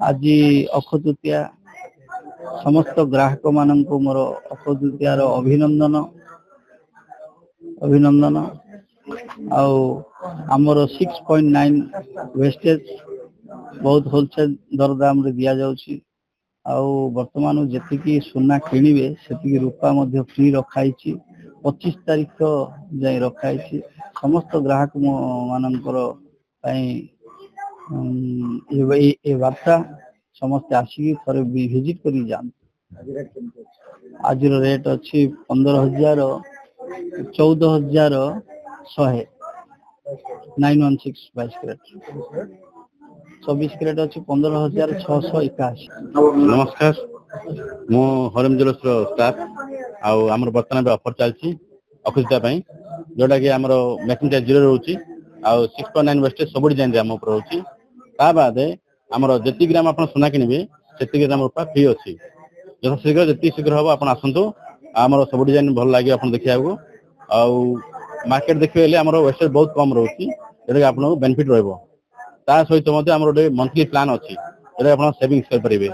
आज अक्षय समस्त ग्राहक मान को मोर अक्षय तृतीयार अभिनंदन अभिनंदन आमर 6.9 वेस्टेज बहुत होलसेल दर दाम रे दिया जाउछि। वर्तमान जी सुना किणवे से रूपा फ्री रखाई 25 तारीख जाए रखाई समस्त ग्राहक मानकर वार्ता समस्त आसिक थे विजिट कर जाते। आज रेट अच्छी 15,000 14,100 916 22 कैरेट 24 कैरेट अच्छी 15,681। नमस्कार मु हरिम ज्वेलर्स स्टाफ आमर बर्तमान ऑफर चलती अक्षय जोटा कि आमर मेकिंग चार्ज 0 रोचे 6.9 वेस्टेज सब डिजाइन आम रोचे बाद आमर जी ग्राम आप सुना किणवे से ग्राम रूपा फ्री अच्छी यथा शीघ्र जी शीघ्र हम आप आसतु आमर सब डिजाइन भल लगे आप देखा मार्केट देखिए आम वेस्टेज बहुत कम रोचे जोटा कि आपको बेनिफिट रहा सहित आम गोटे मंथली प्लान अच्छी जोटा आप सेविंग्स करेंगे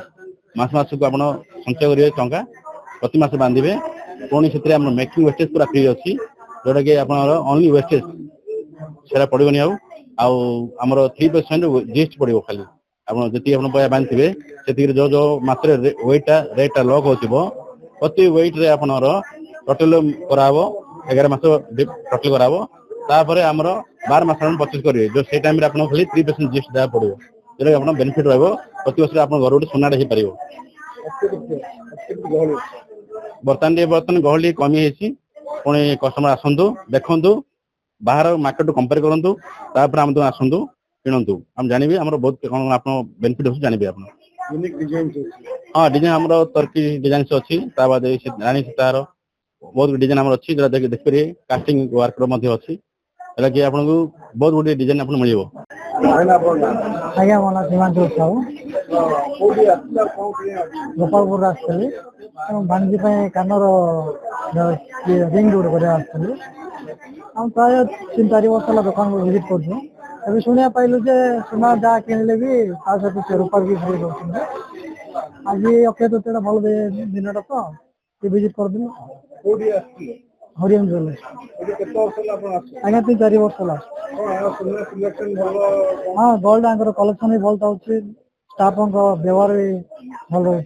मास को आप संचय करेंगे टंका प्रति मास बांधे पुणी से मेकिंग वेस्टेज पूरा फ्री अच्छी जोटा कि आप ओनली वेस्टेज से पड़ोनी आमर 3% जीएसटी पड़ो खाली आप जी आप पैसा बांधे से जो जो मास वेटा रेटा लॉक हो प्रति वेट रे आप टोटल कराव 11 मास टोटल कराव तापर आमर 12 मास परचेज करेंगे जो से टाइम खाली 3% जीएसटी देवा पड़ो जोटा आप बेनिफिट रहा प्रति वर्ष आप घर गोटे सुनाटे हो पार। बर्तमान गहली कमी पुणी कस्टमर आसतु देखु बाहर मार्केट कंपेयर करूँ तापर आम आसतु किणु आम जानवी आम बहुत कौन आप बेनिफिट हो जानवी आप हाँ डिजाइन आम तर्की डिजाइन अच्छी बाद रानी तार बहुत डिजाइन आम अच्छी जो देखिए कास्टिंग वर्क अच्छी जरा कि आपको बहुत गुड डिजाइन आप मिल आज्ञा मो ना सीमांचल साहू गोपालपुर आसली भाणजी कानर रिंग रोड कर प्राय 3-4 वर्ष है दुकान को विजिट कर शुणा पाइलु जे सुना जहाँ किणले भी सहित से रूपा भी फ्री रोच आज अक्षय तृतीया भल दिनटा तो विजिट कर हरिओम ज्वेलर्स आज्ञा 3-4 वर्ष है। हाँ गोल्ड आंकर कलेक्शन भी भल थाउछि स्टाफ व्यवहार भी भल रही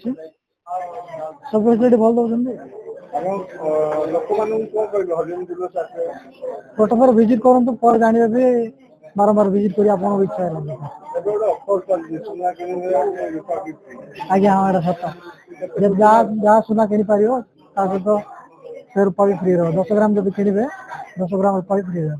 सब फैसिलिटी भल दौरान गोटे थर विजिट करूँ पर जानवे भी बारंबार विजिट कर इच्छा आज्ञा हाँ सत जहाँ सुना किनी पार सहित से रूपा भी फ्री रहा 10 ग्राम जब किणवे 10 ग्राम रूपा भी फ्री रहा।